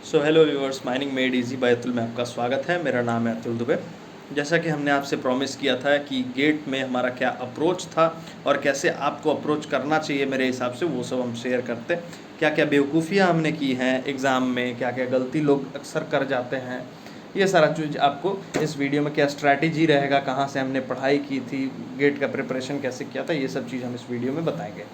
So hello viewers, mining made easy by Atul में आपका स्वागत है। मेरा नाम है अतुल दुबे। जैसा कि हमने आपसे प्रॉमिस किया था कि गेट में हमारा क्या अप्रोच था और कैसे आपको अप्रोच करना चाहिए मेरे हिसाब से, वो सब हम शेयर करते। क्या क्या बेवकूफ़ियाँ हमने की हैं एग्ज़ाम में, क्या क्या गलती लोग अक्सर कर जाते हैं, ये सारा चीज़ आपको इस वीडियो में, क्या स्ट्रैटेजी रहेगा, कहाँ से हमने पढ़ाई की थी, गेट का प्रिपरेशन कैसे किया था, ये सब चीज़ हम इस वीडियो में बताएंगे।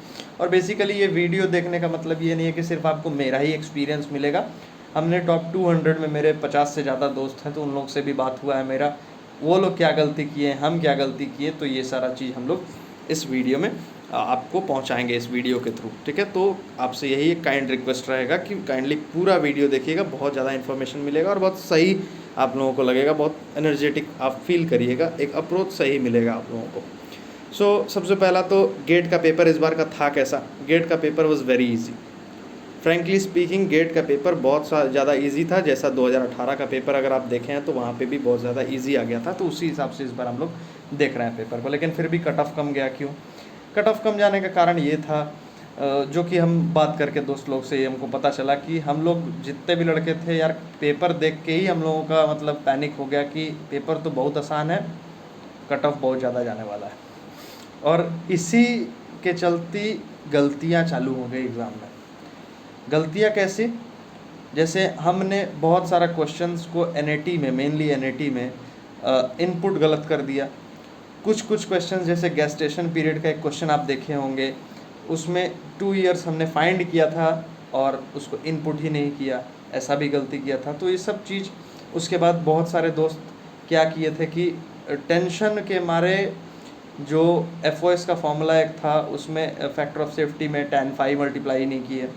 और बेसिकली ये वीडियो देखने का मतलब ये नहीं है कि सिर्फ आपको मेरा ही एक्सपीरियंस मिलेगा। हमने टॉप 200 में मेरे 50 से ज़्यादा दोस्त हैं, तो उन लोग से भी बात हुआ है मेरा, वो लोग क्या गलती किए, हम क्या गलती किए, तो ये सारा चीज़ हम लोग इस वीडियो में आपको पहुंचाएंगे इस वीडियो के थ्रू। ठीक है, तो आपसे यही एक काइंड रिक्वेस्ट रहेगा कि काइंडली पूरा वीडियो देखिएगा, बहुत ज़्यादा इन्फॉर्मेशन मिलेगा और बहुत सही आप लोगों को लगेगा, बहुत एनर्जेटिक आप फील करिएगा, एक अप्रोच सही मिलेगा आप लोगों को। सबसे पहला तो गेट का पेपर इस बार का था कैसा। गेट का paper was very easy. Frankly speaking GATE का पेपर बहुत ज़्यादा इजी था। जैसा 2018 का पेपर अगर आप देखें हैं तो वहाँ पे भी बहुत ज़्यादा इजी आ गया था, तो उसी हिसाब से इस बार हम लोग देख रहे हैं पेपर को। लेकिन फिर भी कट ऑफ कम गया। क्यों कट ऑफ कम जाने का कारण ये था, जो कि हम बात करके दोस्त लोग से हमको पता चला कि हम लोग जितने भी लड़के थे यार, पेपर देख के ही हम लोगों का मतलब पैनिक हो गया कि पेपर तो बहुत आसान है, कट ऑफ बहुत ज़्यादा जाने वाला है। और इसी के चलती गलतियाँ चालू हो गई एग्ज़ाम में। गलतियाँ कैसी? जैसे हमने बहुत सारा क्वेश्चंस को एनएटी में, मेनली एनएटी में इनपुट गलत कर दिया। कुछ क्वेश्चंस, जैसे गैस स्टेशन पीरियड का एक क्वेश्चन आप देखे होंगे, उसमें 2 इयर्स हमने फाइंड किया था और उसको इनपुट ही नहीं किया, ऐसा भी गलती किया था। तो ये सब चीज़, उसके बाद बहुत सारे दोस्त क्या किए थे कि टेंशन के मारे जो एफओएस का फॉर्मूला एक था उसमें फैक्टर ऑफ सेफ्टी में tan phi मल्टीप्लाई नहीं किए।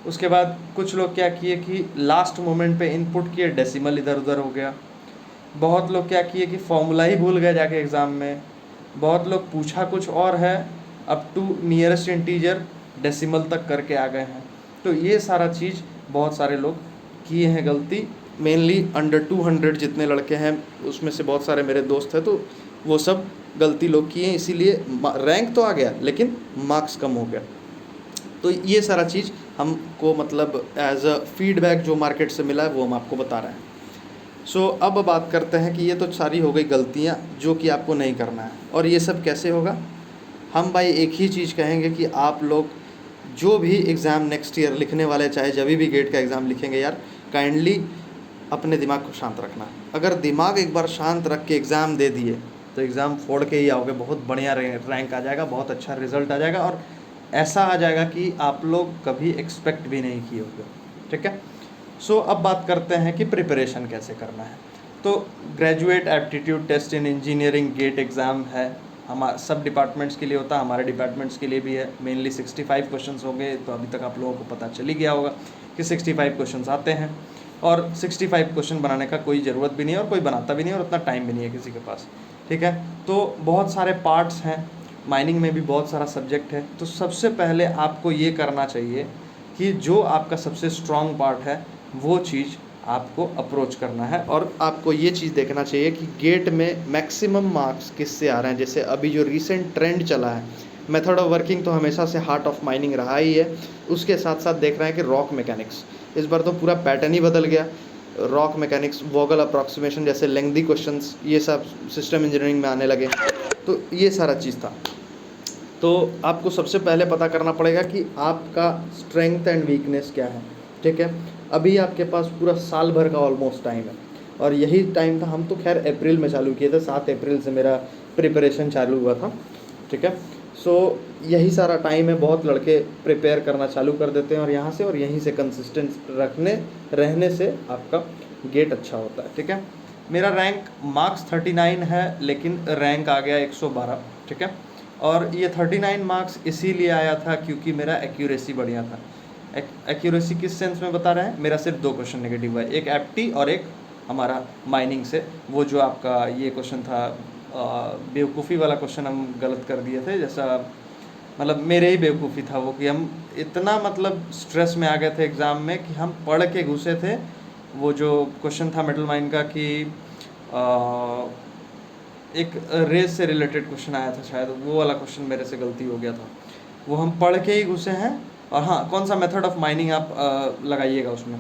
उसके बाद कुछ लोग क्या किए कि लास्ट मोमेंट पे इनपुट किए, डेसिमल इधर उधर हो गया। बहुत लोग क्या किए कि फॉर्मूला ही भूल गए जाके एग्ज़ाम में। बहुत लोग पूछा कुछ और है, up to nearest integer decimal तक करके आ गए हैं। तो ये सारा चीज़ बहुत सारे लोग किए हैं गलती। मेनली अंडर 200 जितने लड़के हैं उसमें से बहुत सारे मेरे दोस्त हैं, तो वो सब गलती लोग किए, इसीलिए रैंक तो आ गया लेकिन मार्क्स कम हो गया। तो ये सारा चीज़ हमको मतलब एज अ फीडबैक जो मार्केट से मिला है वो हम आपको बता रहे हैं। अब बात करते हैं कि ये तो सारी हो गई गलतियाँ जो कि आपको नहीं करना है। और ये सब कैसे होगा? हम भाई एक ही चीज़ कहेंगे कि आप लोग जो भी एग्ज़ाम नेक्स्ट ईयर लिखने वाले, चाहे जब भी गेट का एग्ज़ाम लिखेंगे यार, काइंडली अपने दिमाग को शांत रखना। अगर दिमाग एक बार शांत रख के एग्ज़ाम दे दिए तो एग्ज़ाम फोड़ के ही आओगे, बहुत बढ़िया रैंक आ जाएगा, बहुत अच्छा रिजल्ट आ जाएगा और ऐसा आ जाएगा कि आप लोग कभी एक्सपेक्ट भी नहीं किए होगे। ठीक है, अब बात करते हैं कि प्रिपरेशन कैसे करना है। तो graduate aptitude test in engineering GATE exam है, हमारे सब डिपार्टमेंट्स के लिए होता है, हमारे डिपार्टमेंट्स के लिए भी है। मेनली 65 क्वेश्चंस होंगे, तो अभी तक आप लोगों को पता चल ही गया होगा कि 65 क्वेश्चंस आते हैं और 65 क्वेश्चन बनाने का कोई ज़रूरत भी नहीं है और कोई बनाता भी नहीं है और उतना टाइम भी नहीं है किसी के पास। ठीक है, तो बहुत सारे पार्ट्स हैं, माइनिंग में भी बहुत सारा सब्जेक्ट है। तो सबसे पहले आपको ये करना चाहिए कि जो आपका सबसे स्ट्रॉन्ग पार्ट है वो चीज़ आपको अप्रोच करना है। और आपको ये चीज़ देखना चाहिए कि गेट में मैक्सिमम मार्क्स किससे आ रहे हैं। जैसे अभी जो रिसेंट ट्रेंड चला है, मेथड ऑफ वर्किंग तो हमेशा से हार्ट ऑफ माइनिंग रहा ही है, उसके साथ साथ देख रहे हैं कि रॉक मैकेनिक्स, इस बार तो पूरा पैटर्न ही बदल गया। रॉक मैकेनिक्स, वोगल अप्रॉक्सीमेशन जैसे लेंथी क्वेश्चंस, ये सब सिस्टम इंजीनियरिंग में आने लगे। तो ये सारा चीज़ था। तो आपको सबसे पहले पता करना पड़ेगा कि आपका स्ट्रेंथ एंड वीकनेस क्या है। ठीक है, अभी आपके पास पूरा साल भर का ऑलमोस्ट टाइम है और यही टाइम था। हम तो खैर अप्रैल में चालू किए थे, 7 अप्रैल से मेरा प्रिपरेशन चालू हुआ था। ठीक है, यही सारा टाइम है। बहुत लड़के प्रिपेयर करना चालू कर देते हैं और यहाँ से और यहीं से कंसिस्टेंट रहने से आपका गेट अच्छा होता है। ठीक है, मेरा रैंक मार्क्स 39 है लेकिन रैंक आ गया 112। ठीक है, और ये 39 मार्क्स इसीलिए आया था क्योंकि मेरा एक्यूरेसी बढ़िया था। एक्यूरेसी किस सेंस में बता रहे हैं? मेरा सिर्फ 2 क्वेश्चन नेगेटिव हुआ है, एक एप्टी और एक हमारा माइनिंग से। वो जो आपका ये क्वेश्चन था, बेवकूफ़ी वाला क्वेश्चन हम गलत कर दिए थे। जैसा मतलब मेरे ही बेवकूफ़ी था वो कि हम इतना मतलब स्ट्रेस में आ गए थे एग्ज़ाम में कि हम पढ़ के घुसे थे। वो जो क्वेश्चन था मेटल माइन का कि एक रेस से रिलेटेड क्वेश्चन आया था शायद, वो वाला क्वेश्चन मेरे से गलती हो गया था। वो हम पढ़ के ही घुसे हैं। और हाँ, कौन सा मेथड ऑफ माइनिंग आप लगाइएगा उसमें।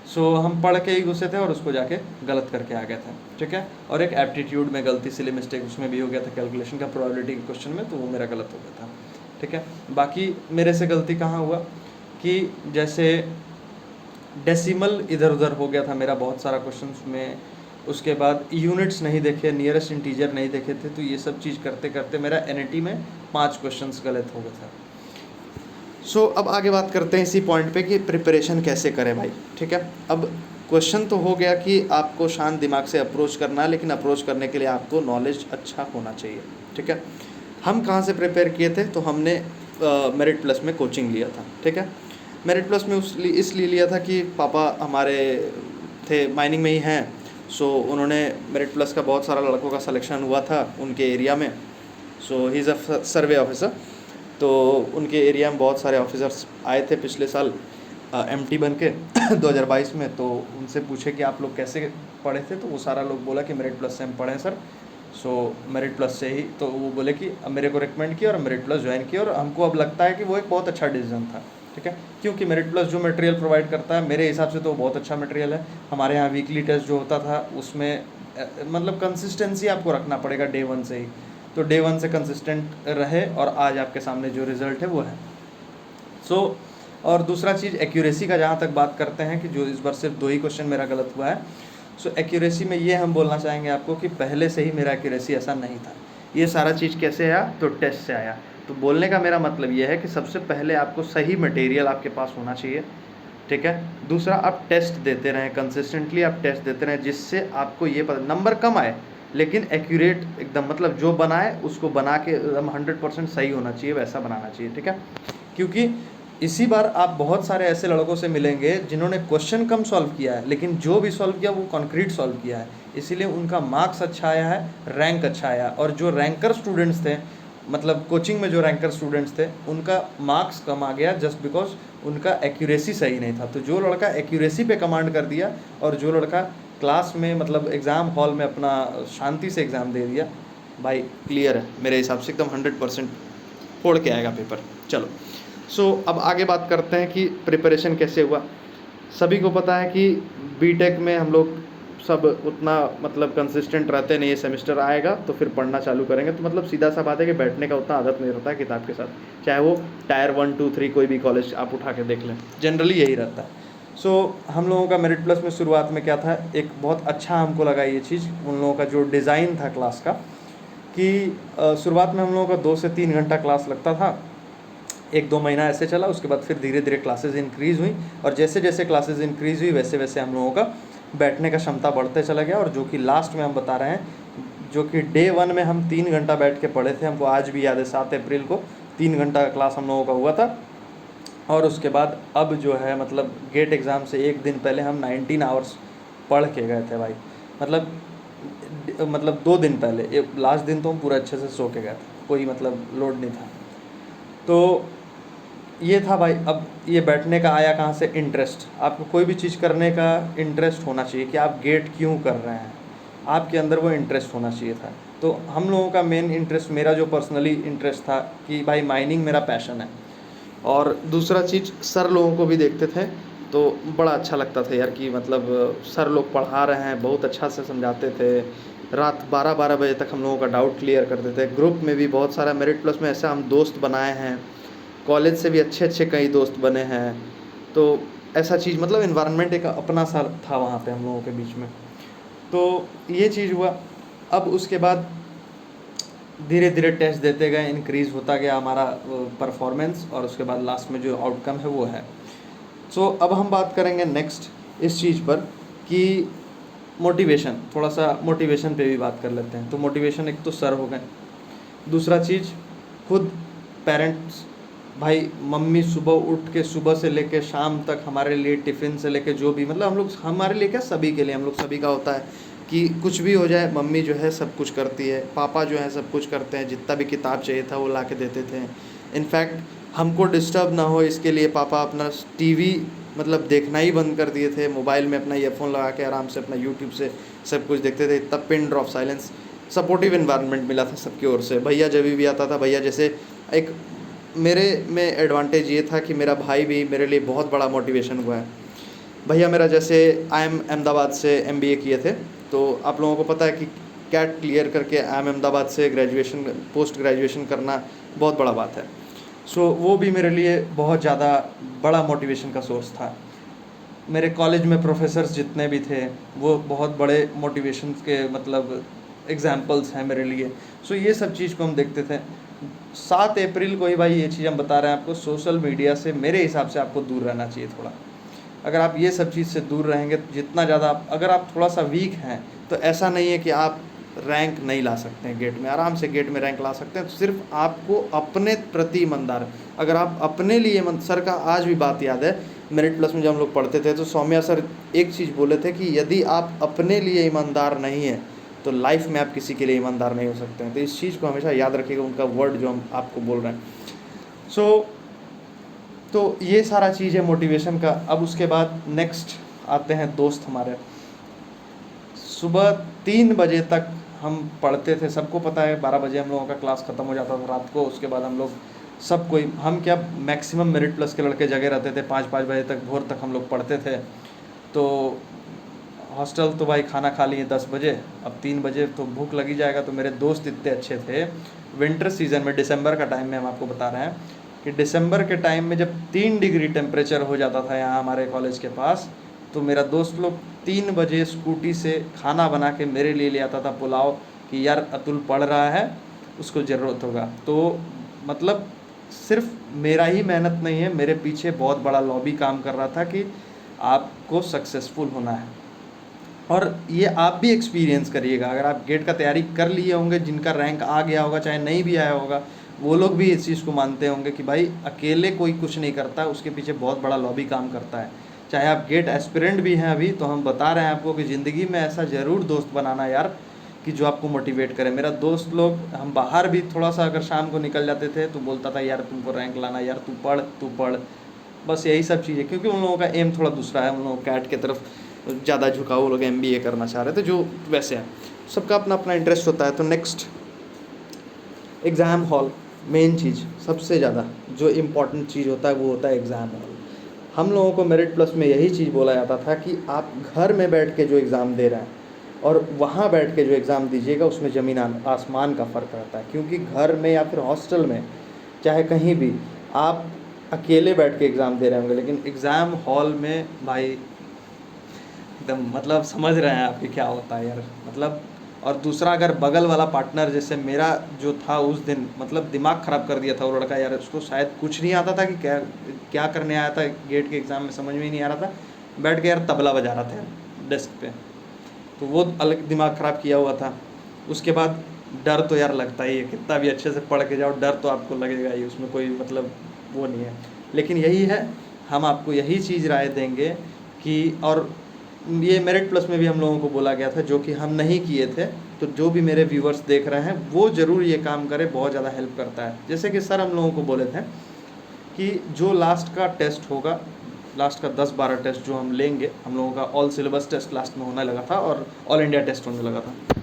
सो हम पढ़ के ही घुसे थे और उसको जाके गलत करके आ गए थे, ठीक है। और एक एप्टीट्यूड में गलती से मिस्टेक उसमें भी हो गया था, कैलकुलेशन का प्रोबेबिलिटी के क्वेश्चन में, तो वो मेरा गलत हो गया था, ठीक है। बाकी मेरे से गलती कहाँ हुआ कि जैसे डेसिमल इधर उधर हो गया था मेरा बहुत सारा क्वेश्चन में, उसके बाद यूनिट्स नहीं देखे, नियरेस्ट इंटीजर नहीं देखे थे, तो ये सब चीज़ करते करते मेरा एनईटी में 5 क्वेश्चंस गलत हो गए था। सो अब आगे बात करते हैं इसी पॉइंट पे कि प्रिपरेशन कैसे करें भाई, ठीक है। अब क्वेश्चन तो हो गया कि आपको शांत दिमाग से अप्रोच करना है, लेकिन अप्रोच करने के लिए आपको नॉलेज अच्छा होना चाहिए, ठीक है। हम कहाँ से प्रिपेयर किए थे, तो हमने मेरिट प्लस में कोचिंग लिया था, ठीक है। मेरिट प्लस में इसलिए लिया था कि पापा हमारे थे माइनिंग में ही हैं, सो उन्होंने मेरिट प्लस का बहुत सारा लड़कों का सिलेक्शन हुआ था उनके एरिया में। सो he is a survey officer, तो उनके एरिया में बहुत सारे ऑफिसर्स आए थे पिछले साल एमटी बन के 2022 में। तो उनसे पूछे कि आप लोग कैसे पढ़े थे, तो वो सारा लोग बोला कि मेरिट प्लस से हम पढ़े सर। सो मेरिट प्लस से ही, तो वो बोले कि अब मेरे को रिकमेंड किया और मेरिट प्लस ज्वाइन किया, और हमको अब लगता है कि वो एक बहुत अच्छा डिसीजन था, ठीक है। क्योंकि मेरिट प्लस जो मटेरियल प्रोवाइड करता है मेरे हिसाब से तो बहुत अच्छा मटेरियल है। हमारे यहाँ वीकली टेस्ट जो होता था उसमें मतलब कंसिस्टेंसी आपको रखना पड़ेगा डे 1 से ही, तो डे 1 से कंसिस्टेंट रहे और आज आपके सामने जो रिज़ल्ट है वो है। सो और दूसरा चीज़ एक्यूरेसी का जहाँ तक बात करते हैं कि जो इस बार सिर्फ 2 ही क्वेश्चन मेरा गलत हुआ है। सो एक्यूरेसी में ये हम बोलना चाहेंगे आपको कि पहले से ही मेरा एक्यूरेसी ऐसा नहीं था। ये सारा चीज़ कैसे आया, तो टेस्ट से आया। तो बोलने का मेरा मतलब ये है कि सबसे पहले आपको सही मटेरियल आपके पास होना चाहिए, ठीक है। दूसरा, आप टेस्ट देते रहें, कंसिस्टेंटली आप टेस्ट देते रहें, जिससे आपको ये पता, नंबर कम आए लेकिन एक्यूरेट एकदम, मतलब जो बनाए उसको बना के एकदम 100% सही होना चाहिए, वैसा बनाना चाहिए, ठीक है। क्योंकि इसी बार आप बहुत सारे ऐसे लड़कों से मिलेंगे जिन्होंने क्वेश्चन कम सॉल्व किया है, लेकिन जो भी सॉल्व किया वो कॉन्क्रीट सॉल्व किया है, इसीलिए उनका मार्क्स अच्छा आया है, रैंक अच्छा आया। और जो रैंकर स्टूडेंट्स थे, मतलब कोचिंग में जो रैंकर स्टूडेंट्स थे, उनका मार्क्स कम आ गया जस्ट बिकॉज उनका एक्यूरेसी सही नहीं था। तो जो लड़का एक्यूरेसी पे कमांड कर दिया और जो लड़का क्लास में मतलब एग्ज़ाम हॉल में अपना शांति से एग्ज़ाम दे दिया, भाई क्लियर है मेरे हिसाब से, एकदम 100% फोड़ के आएगा पेपर। चलो, सो अब आगे बात करते हैं कि प्रिपरेशन कैसे हुआ। सभी को पता है कि बीटेक में हम लोग सब उतना मतलब कंसिस्टेंट रहते नहीं है, सेमेस्टर आएगा तो फिर पढ़ना चालू करेंगे, तो मतलब सीधा सा बात है कि बैठने का उतना आदत नहीं रहता है किताब के साथ, चाहे वो टायर 1, 2, 3 कोई भी कॉलेज आप उठा के देख लें, जनरली यही रहता है। सो हम लोगों का मेरिट प्लस में शुरुआत में क्या था, एक बहुत अच्छा हमको लगा ये चीज़, उन लोगों का जो डिज़ाइन था क्लास का, कि शुरुआत में हम लोगों का 2 से 3 घंटा क्लास लगता था, 1-2 महीना ऐसे चला, उसके बाद फिर धीरे धीरे क्लासेस इंक्रीज़ हुई, और जैसे जैसे क्लासेस इंक्रीज़ हुई वैसे वैसे हम लोगों का बैठने का क्षमता बढ़ते चला गया। और जो कि लास्ट में हम बता रहे हैं, जो कि डे 1 में हम 3 घंटा बैठ के पढ़े थे, हमको आज भी याद है 7 अप्रैल को 3 घंटा का क्लास हम लोगों का हुआ था। और उसके बाद अब जो है मतलब गेट एग्ज़ाम से 1 दिन पहले हम 19 आवर्स पढ़ के गए थे भाई, मतलब 2 दिन पहले, लास्ट दिन तो हम पूरा अच्छे से सो के गए थे, कोई मतलब लोड नहीं था। तो ये था भाई। अब ये बैठने का आया कहाँ से, इंटरेस्ट। आपको कोई भी चीज़ करने का इंटरेस्ट होना चाहिए कि आप गेट क्यों कर रहे हैं, आपके अंदर वो इंटरेस्ट होना चाहिए था। तो हम लोगों का मेन इंटरेस्ट, मेरा जो पर्सनली इंटरेस्ट था कि भाई माइनिंग मेरा पैशन है। और दूसरा चीज़, सर लोगों को भी देखते थे तो बड़ा अच्छा लगता था यार कि मतलब सर लोग पढ़ा रहे हैं, बहुत अच्छा से समझाते थे, रात 12-12 बजे तक हम लोगों का डाउट क्लियर करते थे। ग्रुप में भी बहुत सारा मेरिट प्लस में ऐसा हम दोस्त बनाए हैं, कॉलेज से भी अच्छे अच्छे कई दोस्त बने हैं। तो ऐसा चीज़ मतलब इन्वायरमेंट एक अपना सा था वहाँ पे हम लोगों के बीच में। तो ये चीज़ हुआ। अब उसके बाद धीरे धीरे टेस्ट देते गए, इंक्रीज़ होता गया हमारा परफॉर्मेंस, और उसके बाद लास्ट में जो आउटकम है वो है। सो अब हम बात करेंगे नेक्स्ट इस चीज़ पर कि मोटिवेशन, थोड़ा सा मोटिवेशन पे भी बात कर लेते हैं। तो मोटिवेशन, एक तो सर हो गए, दूसरा चीज़ खुद पेरेंट्स, भाई मम्मी सुबह उठ के सुबह से लेके शाम तक हमारे लिए टिफ़िन से लेके जो भी, मतलब हम लोग, हमारे लिए क्या, सभी के लिए, हम लोग सभी का होता है कि कुछ भी हो जाए मम्मी जो है सब कुछ करती है, पापा जो है सब कुछ करते हैं, जितना भी किताब चाहिए था वो ला के देते थे। इनफैक्ट हमको डिस्टर्ब ना हो इसके लिए पापा अपना टीवी मतलब देखना ही बंद कर दिए थे, मोबाइल में अपना ईयरफोन लगा के आराम से अपना यूट्यूब से सब कुछ देखते थे। इतना pin drop silence, supportive environment मिला था सबकी ओर से। भैया जब भी आता था, भैया जैसे एक मेरे में एडवांटेज ये था कि मेरा भाई भी मेरे लिए बहुत बड़ा मोटिवेशन हुआ है। भैया मेरा जैसे IIM अहमदाबाद से MBA किए थे, तो आप लोगों को पता है कि कैट क्लियर करके IIM अहमदाबाद से ग्रेजुएशन पोस्ट ग्रेजुएशन करना बहुत बड़ा बात है। सो वो भी मेरे लिए बहुत ज़्यादा बड़ा मोटिवेशन का सोर्स था। मेरे कॉलेज में प्रोफेसर्स जितने भी थे वो बहुत बड़े मोटिवेशन के मतलब एग्जाम्पल्स हैं मेरे लिए। सो ये सब चीज़ को हम देखते थे। 7 अप्रैल को ही भाई ये चीज़ हम बता रहे हैं आपको, सोशल मीडिया से मेरे हिसाब से आपको दूर रहना चाहिए थोड़ा। अगर आप ये सब चीज़ से दूर रहेंगे तो जितना ज़्यादा अगर आप थोड़ा सा वीक हैं तो ऐसा नहीं है कि आप रैंक नहीं ला सकते हैं गेट में, आराम से गेट में रैंक ला सकते हैं। तो सिर्फ आपको अपने प्रति ईमानदार, अगर आप अपने लिए सर का आज भी बात याद है, मेरिट प्लस में जब हम लोग पढ़ते थे तो सौम्या सर एक चीज़ बोले थे कि यदि आप अपने लिए ईमानदार नहीं हैं तो लाइफ में आप किसी के लिए ईमानदार नहीं हो सकते हैं। तो इस चीज़ को हमेशा याद रखिएगा, उनका वर्ड जो हम आपको बोल रहे हैं। तो ये सारा चीज़ है मोटिवेशन का। अब उसके बाद नेक्स्ट आते हैं दोस्त हमारे। सुबह 3 बजे तक हम पढ़ते थे, सबको पता है 12 बजे हम लोगों का क्लास ख़त्म हो जाता था रात को। उसके बाद हम लोग सब कोई हम क्या मैक्सिमम मेरिट प्लस के लड़के जगह रहते थे, 5 बजे तक भोर तक हम लोग पढ़ते थे। तो हॉस्टल तो भाई खाना खा लिए 10 बजे, अब 3 बजे तो भूख लगी जाएगा। तो मेरे दोस्त इतने अच्छे थे, विंटर सीज़न में दिसंबर का टाइम में हम आपको बता रहे हैं कि दिसंबर के टाइम में जब 3 डिग्री टेम्परेचर हो जाता था यहाँ हमारे कॉलेज के पास, तो मेरा दोस्त लोग 3 बजे स्कूटी से खाना बना के मेरे लिए ले आता था पुलाव कि यार अतुल पढ़ रहा है, उसको ज़रूरत होगा। तो मतलब सिर्फ मेरा ही मेहनत नहीं है, मेरे पीछे बहुत बड़ा लॉबी काम कर रहा था कि आपको सक्सेसफुल होना है। और ये आप भी एक्सपीरियंस करिएगा, अगर आप गेट का तैयारी कर लिए होंगे, जिनका रैंक आ गया होगा चाहे नहीं भी आया होगा, वो लोग भी इस चीज़ को मानते होंगे कि भाई अकेले कोई कुछ नहीं करता, उसके पीछे बहुत बड़ा लॉबी काम करता है। चाहे आप गेट एस्पिरेंट भी हैं अभी, तो हम बता रहे हैं आपको कि ज़िंदगी में ऐसा ज़रूर दोस्त बनाना यार कि जो आपको मोटिवेट करे। मेरा दोस्त लोग, हम बाहर भी थोड़ा सा अगर शाम को निकल जाते थे तो बोलता था यार तुमको रैंक लाना, यार तू पढ़। बस यही सब चीज़ें, क्योंकि उन लोगों का एम थोड़ा दूसरा है, उन लोगों कैट की तरफ ज़्यादा झुकाव, वो लोग MBA करना चाह रहे थे, जो वैसे है सबका अपना अपना इंटरेस्ट होता है। तो नेक्स्ट एग्ज़ाम हॉल, मेन चीज़ सबसे ज़्यादा जो इम्पोर्टेंट चीज़ होता है वो होता है एग्ज़ाम हॉल। हम लोगों को मेरिट प्लस में यही चीज़ बोला जाता था कि आप घर में बैठ के जो एग्ज़ाम दे रहे हैं और वहाँ बैठ के जो एग्ज़ाम दीजिएगा उसमें ज़मीन आसमान का फ़र्क रहता है। क्योंकि घर में या फिर हॉस्टल में चाहे कहीं भी आप अकेले बैठ के एग्ज़ाम दे रहे होंगे, लेकिन एग्ज़ाम हॉल में भाई एकदम मतलब समझ रहे हैं आप कि क्या होता है यार, मतलब। और दूसरा अगर बगल वाला पार्टनर, जैसे मेरा जो था उस दिन, मतलब दिमाग ख़राब कर दिया था वो लड़का यार, उसको शायद कुछ नहीं आता था कि क्या करने आया था गेट के एग्ज़ाम में, समझ में ही नहीं आ रहा था, बैठ के यार तबला बजा रहा था डेस्क पे, तो वो अलग दिमाग ख़राब किया हुआ था। उसके बाद डर तो यार लगता ही है, कितना भी अच्छे से पढ़ के जाओ डर तो आपको लगेगा ही, उसमें कोई मतलब वो नहीं है। लेकिन यही है, हम आपको यही चीज़ राय देंगे कि, और ये मेरिट प्लस में भी हम लोगों को बोला गया था जो कि हम नहीं किए थे, तो जो भी मेरे व्यूवर्स देख रहे हैं वो ज़रूर ये काम करें, बहुत ज़्यादा हेल्प करता है। जैसे कि सर हम लोगों को बोले थे कि जो लास्ट का टेस्ट होगा, लास्ट का 10-12 टेस्ट जो हम लेंगे, हम लोगों का ऑल सिलेबस टेस्ट लास्ट में होने लगा था और ऑल इंडिया टेस्ट होने लगा था।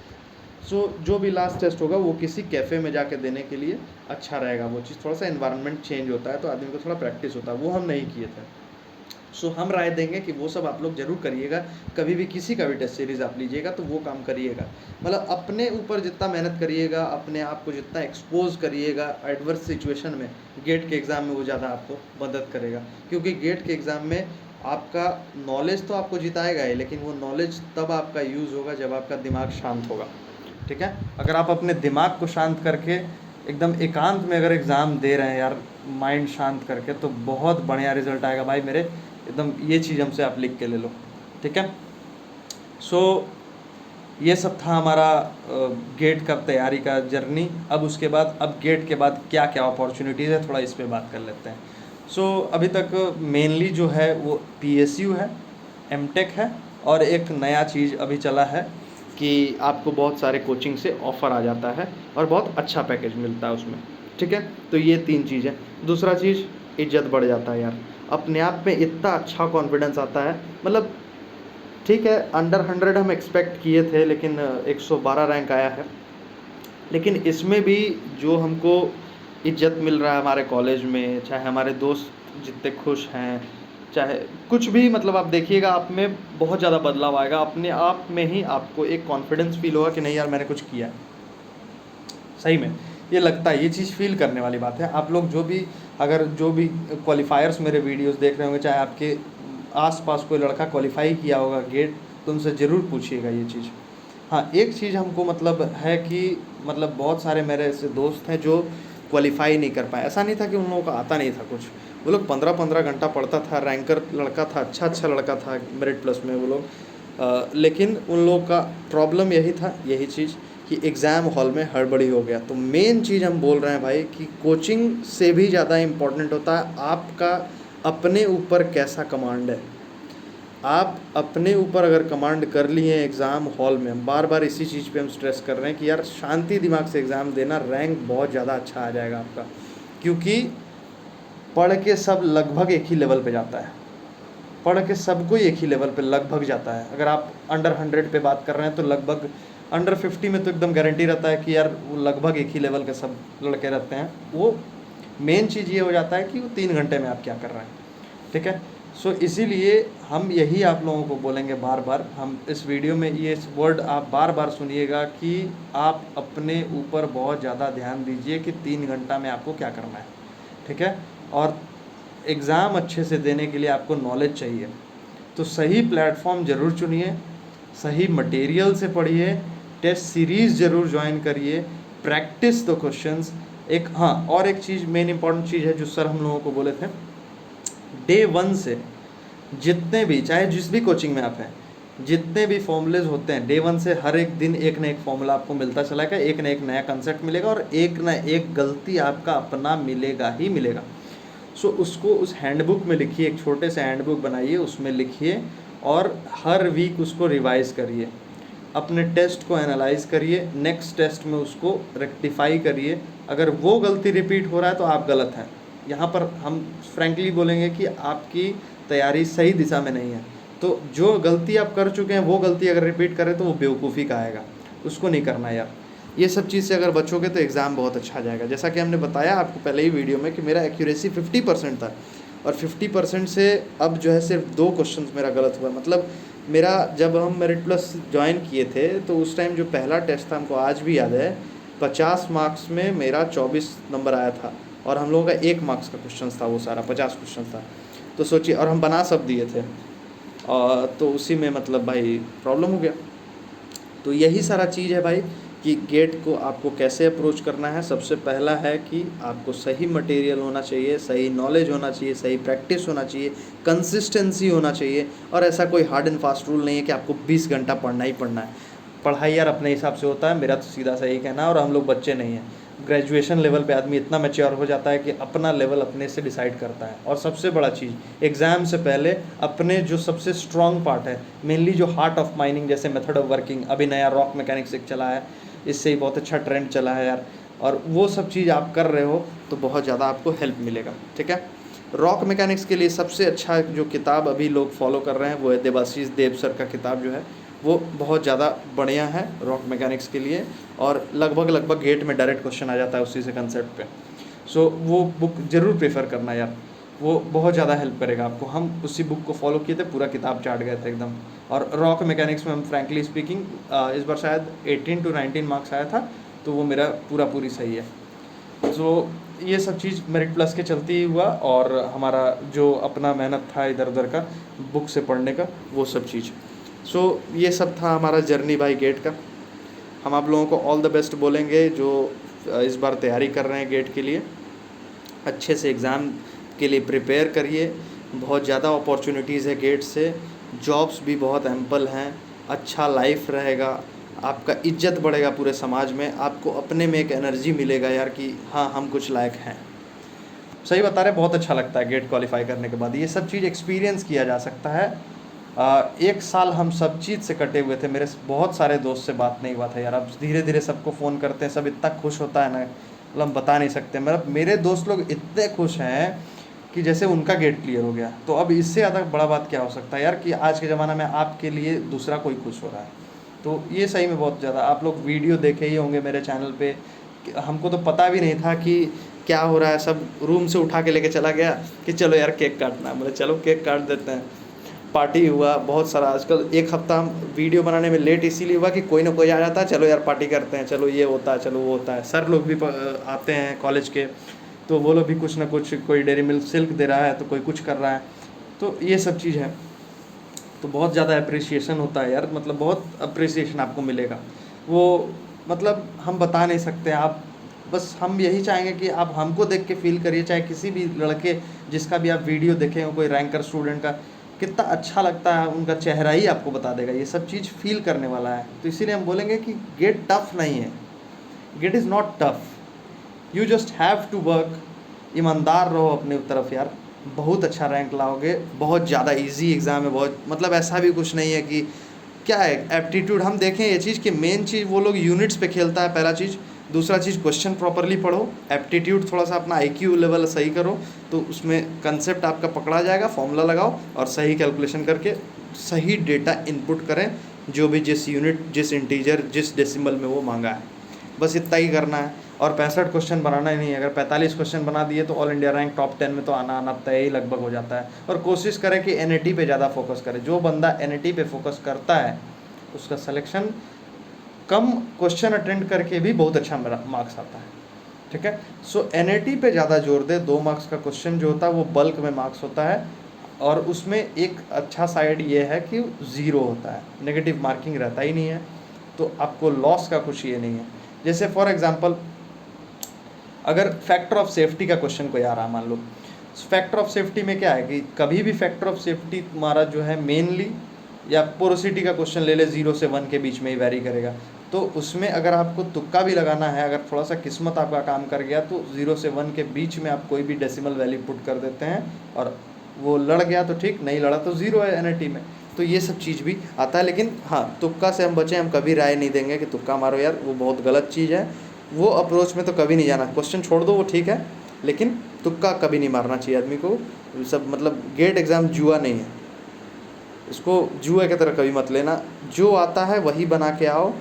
सो जो भी लास्ट टेस्ट होगा वो किसी कैफ़े में जाके देने के लिए अच्छा रहेगा। वो चीज़ थोड़ा सा एनवायरनमेंट चेंज होता है तो आदमी को थोड़ा प्रैक्टिस होता है, वो हम नहीं किए थे। सो हम राय देंगे कि वो सब आप लोग ज़रूर करिएगा। कभी भी किसी का भी टेस्ट सीरीज़ आप लीजिएगा तो वो काम करिएगा, मतलब अपने ऊपर जितना मेहनत करिएगा, अपने आप को जितना एक्सपोज करिएगा एडवर्स सिचुएशन में, गेट के एग्ज़ाम में वो ज़्यादा आपको मदद करेगा। क्योंकि गेट के एग्ज़ाम में आपका नॉलेज तो आपको जिताएगा ही, लेकिन वो नॉलेज तब आपका यूज़ होगा जब आपका दिमाग शांत होगा। ठीक है, अगर आप अपने दिमाग को शांत करके एकदम एकांत में अगर एग्ज़ाम दे रहे हैं यार, माइंड शांत करके, तो बहुत बढ़िया रिजल्ट आएगा भाई मेरे, एकदम। ये चीज़ हमसे आप लिख के ले लो, ठीक है। सो ये सब था हमारा गेट का तैयारी का जर्नी। अब उसके बाद, अब गेट के बाद क्या क्या अपॉर्चुनिटीज़ है, थोड़ा इस पे बात कर लेते हैं। सो अभी तक मेनली जो है वो PSU है, MTech है, और एक नया चीज़ अभी चला है कि आपको बहुत सारे कोचिंग से ऑफ़र आ जाता है और बहुत अच्छा पैकेज मिलता है उसमें, ठीक है। तो ये 3 चीज़ है। दूसरा चीज़, इज्जत बढ़ जाता है यार, अपने आप में इतना अच्छा कॉन्फिडेंस आता है। मतलब ठीक है, अंडर 100 हम एक्सपेक्ट किए थे, लेकिन 112 रैंक आया है। लेकिन इसमें भी जो हमको इज्जत मिल रहा है हमारे कॉलेज में, चाहे हमारे दोस्त जितने खुश हैं, चाहे कुछ भी, मतलब आप देखिएगा आप में बहुत ज़्यादा बदलाव आएगा, अपने आप में ही आपको एक कॉन्फिडेंस फील होगा कि नहीं यार मैंने कुछ किया है। सही में ये लगता है, ये चीज़ फील करने वाली बात है। आप लोग जो भी, अगर जो भी क्वालिफायर्स मेरे वीडियोस देख रहे होंगे, चाहे आपके आसपास कोई लड़का क्वालिफाई किया होगा गेट, तो उनसे ज़रूर पूछिएगा ये चीज़। हाँ, एक चीज़ हमको मतलब है कि मतलब बहुत सारे मेरे ऐसे दोस्त हैं जो क्वालिफाई नहीं कर पाए। ऐसा नहीं था कि उन लोगों का आता नहीं था कुछ, वो लोग 15-15 घंटा पढ़ता था, रैंकर लड़का था, अच्छा लड़का था मेरिट प्लस में वो लोग, लेकिन उन लोगों का प्रॉब्लम यही था, यही चीज़ कि एग्ज़ाम हॉल में हड़बड़ी हो गया। तो मेन चीज़ हम बोल रहे हैं भाई कि कोचिंग से भी ज़्यादा इम्पोर्टेंट होता है आपका अपने ऊपर कैसा कमांड है। आप अपने ऊपर अगर कमांड कर लिए एग्ज़ाम हॉल में, बार बार इसी चीज़ पे हम स्ट्रेस कर रहे हैं कि यार शांति दिमाग से एग्ज़ाम देना, रैंक बहुत ज़्यादा अच्छा आ जाएगा आपका। क्योंकि पढ़ के सब लगभग एक ही लेवल पे जाता है, पढ़ के सब कोई एक ही लेवल पे लगभग जाता है। अगर आप अंडर 100 पे बात कर रहे हैं तो लगभग अंडर 50 में तो एकदम गारंटी रहता है कि यार वो लगभग एक ही लेवल के सब लड़के रहते हैं। वो मेन चीज़ ये हो जाता है कि वो 3 घंटे में आप क्या कर रहे हैं, ठीक है। सो इसीलिए हम यही आप लोगों को बोलेंगे बार बार, हम इस वीडियो में ये वर्ड आप बार बार सुनिएगा कि आप अपने ऊपर बहुत ज़्यादा ध्यान दीजिए कि 3 घंटा में आपको क्या करना है, ठीक है। और एग्ज़ाम अच्छे से देने के लिए आपको नॉलेज चाहिए, तो सही प्लेटफॉर्म ज़रूर चुनिए, सही मटेरियल से पढ़िए, टेस्ट सीरीज़ ज़रूर ज्वाइन करिए, प्रैक्टिस द क्वेश्चंस। एक हाँ, और एक चीज़ मेन इंपॉर्टेंट चीज़ है जो सर हम लोगों को बोले थे, डे 1 से जितने भी, चाहे जिस भी कोचिंग में आप हैं, जितने भी फॉर्मूलेज होते हैं, डे 1 से हर एक दिन एक ना एक फॉर्मूला आपको मिलता चला गया, एक ना एक नया कंसेप्ट मिलेगा और एक ना एक गलती आपका अपना मिलेगा ही मिलेगा। सो उसको उस हैंडबुक में लिखिए, एक छोटे से हैंडबुक बनाइए, उसमें लिखिए और हर वीक उसको रिवाइज करिए, अपने टेस्ट को एनालाइज करिए, नेक्स्ट टेस्ट में उसको रेक्टिफाई करिए। अगर वो गलती रिपीट हो रहा है तो आप गलत हैं। यहाँ पर हम फ्रैंकली बोलेंगे कि आपकी तैयारी सही दिशा में नहीं है। तो जो गलती आप कर चुके हैं वो गलती अगर रिपीट करें तो वो बेवकूफ़ी का आएगा, उसको नहीं करना यार। ये सब चीज़ से अगर बचोगे तो एग्ज़ाम बहुत अच्छा जाएगा। जैसा कि हमने बताया आपको पहले ही वीडियो में कि मेरा एक्यूरेसी 50% था और 50% से अब जो है सिर्फ 2 क्वेश्चन मेरा गलत हुआ। मतलब मेरा, जब हम मेरिट प्लस ज्वाइन किए थे तो उस टाइम जो पहला टेस्ट था, हमको आज भी याद है, 50 मार्क्स में मेरा 24 नंबर आया था और हम लोगों का 1 मार्क्स का क्वेश्चन था, वो सारा 50 क्वेश्चन था। तो सोचिए, और हम बना सब दिए थे, और तो उसी में मतलब भाई प्रॉब्लम हो गया। तो यही सारा चीज़ है भाई कि गेट को आपको कैसे अप्रोच करना है। सबसे पहला है कि आपको सही मटेरियल होना चाहिए, सही नॉलेज होना चाहिए, सही प्रैक्टिस होना चाहिए, कंसिस्टेंसी होना चाहिए। और ऐसा कोई हार्ड एंड फास्ट रूल नहीं है कि आपको 20 घंटा पढ़ना ही पढ़ना है। पढ़ाई यार अपने हिसाब से होता है, मेरा तो सीधा सा यही कहना है। और हम लोग बच्चे नहीं हैं, ग्रेजुएशन लेवल पे आदमी इतना मैच्योर हो जाता है कि अपना लेवल अपने से डिसाइड करता है। और सबसे बड़ा चीज़, एग्ज़ाम से पहले अपने जो सबसे स्ट्रॉन्ग पार्ट है, मेनली जो हार्ट ऑफ माइनिंग, जैसे मेथड ऑफ वर्किंग, अभी नया रॉक मैकेनिक्स एक चला है, इससे ही बहुत अच्छा ट्रेंड चला है यार, और वो सब चीज़ आप कर रहे हो तो बहुत ज़्यादा आपको हेल्प मिलेगा, ठीक है। रॉक मैकेनिक्स के लिए सबसे अच्छा जो किताब अभी लोग फॉलो कर रहे हैं वो है देवाशीष देव सर का किताब, जो है वो बहुत ज़्यादा बढ़िया है रॉक मैकेनिक्स के लिए। और लगभग गेट में डायरेक्ट क्वेश्चन आ जाता है उसी से कंसेप्ट पे। सो वो बुक ज़रूर प्रेफर करना यार, वो बहुत ज़्यादा हेल्प करेगा आपको। हम उसी बुक को फॉलो किए थे, पूरा किताब चाट गए थे एकदम। और रॉक मैकेनिक्स में हम फ्रैंकली स्पीकिंग इस बार शायद 18 to 19 मार्क्स आया था, तो वो मेरा पूरी सही है। तो ये सब चीज़ मेरिट प्लस के चलते ही हुआ, और हमारा जो अपना मेहनत था इधर उधर का बुक से पढ़ने का, वो सब चीज़। सो ये सब था हमारा जर्नी बाय गेट का। हम आप लोगों को ऑल द बेस्ट बोलेंगे जो इस बार तैयारी कर रहे हैं गेट के लिए। अच्छे से एग्ज़ाम के लिए प्रिपेयर करिए, बहुत ज़्यादा अपॉर्चुनिटीज़ है गेट से, जॉब्स भी बहुत एम्पल हैं, अच्छा लाइफ रहेगा, आपका इज्जत बढ़ेगा पूरे समाज में, आपको अपने में एक एनर्जी मिलेगा यार कि हाँ हम कुछ लायक हैं। सही बता रहे, बहुत अच्छा लगता है गेट क्वालिफाई करने के बाद। ये सब चीज़ एक्सपीरियंस किया जा सकता है। 1 साल हम सब चीज़ से कटे हुए थे, मेरे बहुत सारे दोस्त से बात नहीं हुआ था यार। अब धीरे धीरे सबको फ़ोन करते हैं, सब इतना खुश होता है ना, मतलब हम बता नहीं सकते। मतलब मेरे दोस्त लोग इतने खुश हैं कि जैसे उनका गेट क्लियर हो गया। तो अब इससे ज़्यादा बड़ा बात क्या हो सकता है यार कि आज के ज़माने में आपके लिए दूसरा कोई खुश हो रहा है। तो ये सही में बहुत ज़्यादा, आप लोग वीडियो देखे ही होंगे मेरे चैनल पे, हमको तो पता भी नहीं था कि क्या हो रहा है, सब रूम से उठा के लेके चला गया कि चलो यार केक काटना है। बोले चलो केक काट देते हैं। पार्टी हुआ बहुत सारा। आजकल एक हफ्ता हम वीडियो बनाने में लेट इसीलिए हुआ कि कोई ना कोई आ जाता है, चलो यार पार्टी करते हैं, चलो ये होता है, चलो वो होता है। सर लोग भी आते हैं कॉलेज के, तो वो लोग भी कुछ ना कुछ, कोई डेयरी मिल्क सिल्क दे रहा है तो कोई कुछ कर रहा है, तो ये सब चीज़ है। तो बहुत ज़्यादा अप्रिसिएशन होता है यार, मतलब बहुत अप्रिसिएशन आपको मिलेगा। वो मतलब हम बता नहीं सकते। आप बस हम यही चाहेंगे कि आप हमको देख के फील करिए, चाहे किसी भी लड़के जिसका भी आप वीडियो देखें हो, कोई रैंकर स्टूडेंट का, कितना अच्छा लगता है, उनका चेहरा ही आपको बता देगा। ये सब चीज़ फील करने वाला है। तो इसीलिए हम बोलेंगे कि गेट टफ नहीं है, GATE is not tough, you just have to work. ईमानदार रहो अपनी तरफ यार, बहुत अच्छा रैंक लाओगे। बहुत ज़्यादा इजी एग्ज़ाम है, बहुत मतलब ऐसा भी कुछ नहीं है कि क्या है। एप्टीट्यूड हम देखें ये चीज़ कि मेन चीज़ वो लोग यूनिट्स पे खेलता है, पहला चीज़। दूसरा चीज़ क्वेश्चन प्रॉपरली पढ़ो। एप्टीट्यूड थोड़ा सा अपना IQ लेवल सही करो, तो उसमें कंसेप्ट आपका पकड़ा जाएगा। फॉर्मूला लगाओ और सही कैलकुलेशन करके सही डेटा इनपुट करें, जो भी जिस यूनिट, जिस इंटीजर, जिस डेसिमल में वो मांगा है, बस इतना ही करना है। और 65 क्वेश्चन बनाना ही नहीं है। अगर 45 क्वेश्चन बना दिए तो ऑल इंडिया रैंक टॉप 10 में तो आना तय ही लगभग हो जाता है। और कोशिश करें कि NAT पे ज़्यादा फोकस करें। जो बंदा NAT पे फोकस करता है उसका सिलेक्शन कम क्वेश्चन अटेंड करके भी बहुत अच्छा मार्क्स आता है, ठीक है। सो NAT पे ज़्यादा जोर दे। 2 मार्क्स का क्वेश्चन जो होता है वो बल्क में मार्क्स होता है, और उसमें एक अच्छा साइड ये है कि 0 होता है, नेगेटिव मार्किंग रहता ही नहीं है, तो आपको लॉस का कुछ ये नहीं है। जैसे फॉर एग्जांपल अगर फैक्टर ऑफ सेफ्टी का क्वेश्चन कोई आ रहा मान लो, फैक्टर ऑफ सेफ्टी में क्या है कि कभी भी फैक्टर ऑफ सेफ्टी तुम्हारा जो है मेनली, या पोरोसिटी का क्वेश्चन ले ले, 0 से 1 के बीच में ही वैरी करेगा। तो उसमें अगर आपको तुक्का भी लगाना है, अगर थोड़ा सा किस्मत आपका काम कर गया, तो 0 से 1 के बीच में आप कोई भी डेसिमल वैल्यू पुट कर देते हैं, और वो लड़ गया तो ठीक, नहीं लड़ा तो 0 है NAT में। तो ये सब चीज़ भी आता है। लेकिन हाँ, तुक्का से हम बचें। हम कभी राय नहीं देंगे कि तुक्का मारो यार, वो बहुत गलत चीज़ है। वो अप्रोच में तो कभी नहीं जाना। क्वेश्चन छोड़ दो वो ठीक है, लेकिन तुक्का कभी नहीं मारना चाहिए आदमी को। सब मतलब गेट एग्ज़ाम जुआ नहीं है, इसको जुए की तरह कभी मत लेना। जो आता है वही बना के आओ।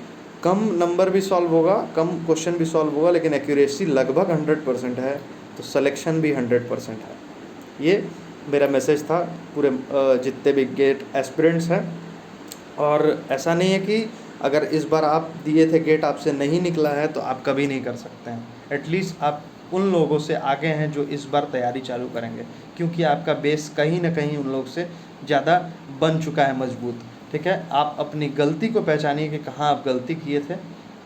कम नंबर भी सॉल्व होगा, कम क्वेश्चन भी सॉल्व होगा, लेकिन एक्यूरेसी लगभग 100% है, तो सिलेक्शन भी 100% है। ये मेरा मैसेज था पूरे जितने भी गेट एस्पिरेंट्स हैं। और ऐसा नहीं है कि अगर इस बार आप दिए थे गेट आपसे नहीं निकला है तो आप कभी नहीं कर सकते हैं। एटलीस्ट आप उन लोगों से आगे हैं जो इस बार तैयारी चालू करेंगे, क्योंकि आपका बेस कहीं ना कहीं उन लोग से ज़्यादा बन चुका है मजबूत, ठीक है। आप अपनी गलती को पहचानिए कि कहाँ आप गलती किए थे।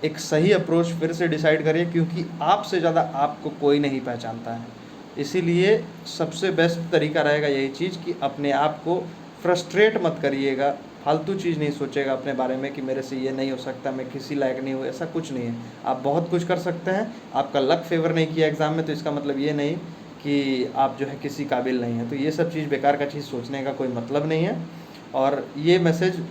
एक सही अप्रोच फिर से डिसाइड करिए, क्योंकि आपसे ज़्यादा आपको कोई नहीं पहचानता है। इसीलिए सबसे बेस्ट तरीका रहेगा यही चीज़ कि अपने आप को फ्रस्ट्रेट मत करिएगा। फालतू चीज़ नहीं सोचेगा अपने बारे में कि मेरे से ये नहीं हो सकता, मैं किसी लायक नहीं हूँ। ऐसा कुछ नहीं है, आप बहुत कुछ कर सकते हैं। आपका लक फेवर नहीं किया एग्ज़ाम में, तो इसका मतलब ये नहीं कि आप जो है किसी काबिल नहीं है। तो ये सब चीज़ बेकार का चीज़ सोचने का कोई मतलब नहीं है। और ये मैसेज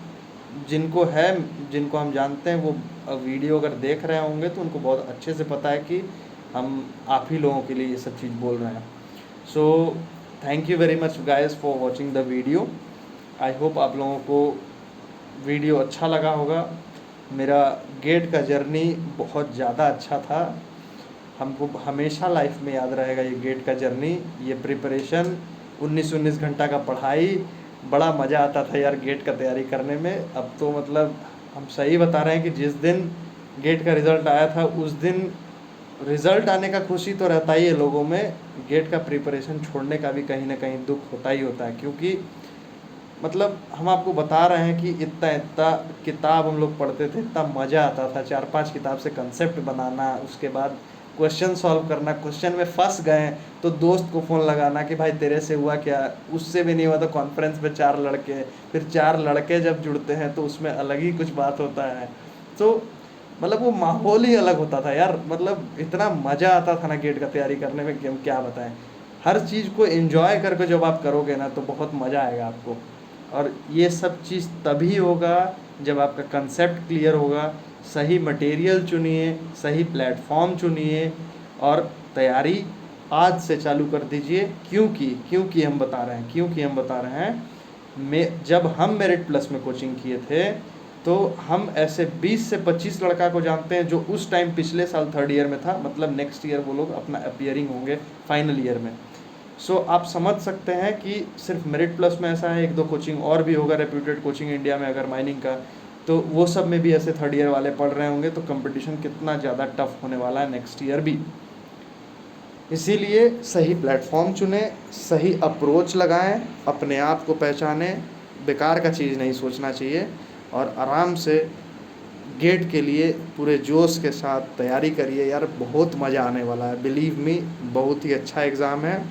जिनको है, जिनको हम जानते हैं, वो वीडियो अगर देख रहे होंगे तो उनको बहुत अच्छे से पता है कि हम आप ही लोगों के लिए ये सब चीज़ बोल रहे हैं। So thank you very much guys for watching the video. I hope आप लोगों को वीडियो अच्छा लगा होगा। मेरा गेट का जर्नी बहुत ज़्यादा अच्छा था। हमको हमेशा लाइफ में याद रहेगा ये गेट का जर्नी, ये प्रिपरेशन, 19 घंटा का पढ़ाई। बड़ा मज़ा आता था यार गेट का तैयारी करने में। अब तो मतलब हम सही बता रहे हैं कि जिस दिन गेट का रिज़ल्ट आया था उस दिन रिज़ल्ट आने का खुशी तो रहता ही है लोगों में, गेट का प्रिपरेशन छोड़ने का भी कहीं ना कहीं दुख होता ही होता है। क्योंकि मतलब हम आपको बता रहे हैं कि इतना इतना किताब हम लोग पढ़ते थे, इतना मज़ा आता था 4-5 किताब से कंसेप्ट बनाना, उसके बाद क्वेश्चन सॉल्व करना। क्वेश्चन में फंस गए तो दोस्त को फ़ोन लगाना कि भाई तेरे से हुआ क्या, उससे भी नहीं हुआ तो कॉन्फ्रेंस में 4 लड़के, फिर 4 लड़के जब जुड़ते हैं तो उसमें अलग ही कुछ बात होता है। तो मतलब वो माहौल ही अलग होता था यार। मतलब इतना मज़ा आता था ना गेट का तैयारी करने में कि हम क्या बताएं। हर चीज़ को एंजॉय करके जब आप करोगे ना तो बहुत मज़ा आएगा आपको। और ये सब चीज़ तभी होगा जब आपका कंसेप्ट क्लियर होगा। सही मटेरियल चुनिए, सही प्लेटफॉर्म चुनिए, और तैयारी आज से चालू कर दीजिए। क्योंकि हम बता रहे हैं, जब हम मेरिट प्लस में कोचिंग किए थे तो हम ऐसे 20 से 25 लड़का को जानते हैं जो उस टाइम पिछले साल 3rd ईयर में था, मतलब नेक्स्ट ईयर वो लोग अपना अपीयरिंग होंगे फाइनल ईयर में। सो आप समझ सकते हैं कि सिर्फ मेरिट प्लस में ऐसा है, 1-2 कोचिंग और भी होगा रेप्यूटेड कोचिंग इंडिया में अगर माइनिंग का, तो वो सब में भी ऐसे 3rd ईयर वाले पढ़ रहे होंगे, तो कंपटीशन कितना ज़्यादा टफ होने वाला है नेक्स्ट ईयर भी। इसीलिए सही प्लेटफॉर्म चुने, सही अप्रोच लगाएं, अपने आप को पहचानें, बेकार का चीज़ नहीं सोचना चाहिए और आराम से गेट के लिए पूरे जोश के साथ तैयारी करिए यार, बहुत मज़ा आने वाला है, बिलीव मी, बहुत ही अच्छा एग्ज़ाम है,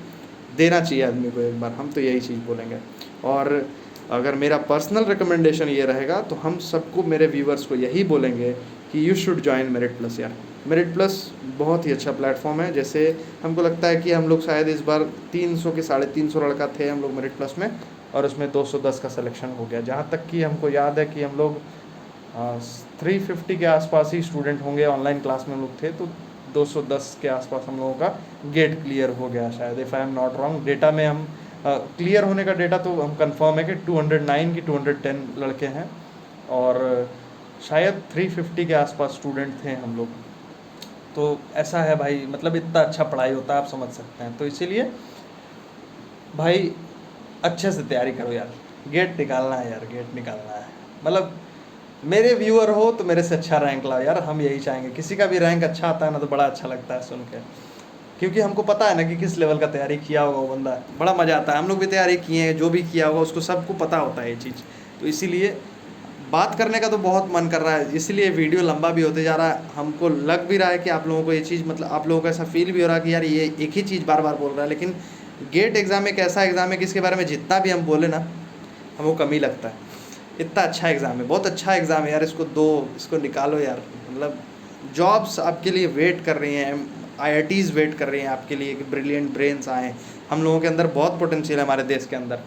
देना चाहिए आदमी को एक बार, हम तो यही चीज़ बोलेंगे। और अगर मेरा पर्सनल रिकमेंडेशन ये रहेगा तो हम सबको, मेरे व्यूवर्स को यही बोलेंगे कि you should join merit plus यार। मेरिट प्लस बहुत ही अच्छा प्लेटफॉर्म है। जैसे हमको लगता है कि हम लोग शायद इस बार 300 के 350 लड़का थे हम लोग मेरिट प्लस में, और उसमें 210 का सिलेक्शन हो गया। जहाँ तक कि हमको याद है कि हम लोग 350 के आसपास ही स्टूडेंट होंगे, ऑनलाइन क्लास में हम लोग थे, तो 210 के आसपास हम लोगों का गेट क्लियर हो गया शायद, if I am not wrong. Data में हम क्लियर होने का डेटा तो हम कंफर्म है कि 209 की 210 लड़के हैं, और शायद 350 के आसपास स्टूडेंट थे हम लोग। तो ऐसा है भाई, मतलब इतना अच्छा पढ़ाई होता है, आप समझ सकते हैं। तो इसीलिए भाई अच्छे से तैयारी करो यार, गेट निकालना है यार, गेट निकालना है। मतलब मेरे व्यूअर हो तो मेरे से अच्छा रैंक लाओ यार, हम यही चाहेंगे। किसी का भी रैंक अच्छा आता है ना तो बड़ा अच्छा लगता है सुन के, क्योंकि हमको पता है ना कि किस लेवल का तैयारी किया होगा वो बंदा, बड़ा मज़ा आता है। हम लोग भी तैयारी किए हैं, जो भी किया होगा उसको सबको पता होता है ये चीज़। तो इसीलिए बात करने का तो बहुत मन कर रहा है, इसलिए वीडियो लंबा भी होते जा रहा है। हमको लग भी रहा है कि आप लोगों को ये चीज़, मतलब आप लोगों को ऐसा फील भी हो रहा है कि यार ये एक ही चीज़ बार बार बोल रहा है, लेकिन गेट एग्ज़ाम एक ऐसा एग्ज़ाम है कि इसके बारे में जितना भी हम बोले ना हमको कम ही लगता है। इतना अच्छा एग्ज़ाम है, बहुत अच्छा एग्ज़ाम है यार, इसको दो, इसको निकालो यार। मतलब जॉब्स आपके लिए वेट कर रही हैं, IITs वेट कर रही हैं आपके लिए कि ब्रिलियंट ब्रेन्स आएँ। हम लोगों के अंदर बहुत पोटेंशियल है, हमारे देश के अंदर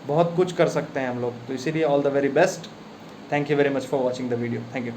बहुत कुछ कर सकते हैं हम लोग। तो इसीलिए all the very best. Thank you very much for watching the video. Thank you.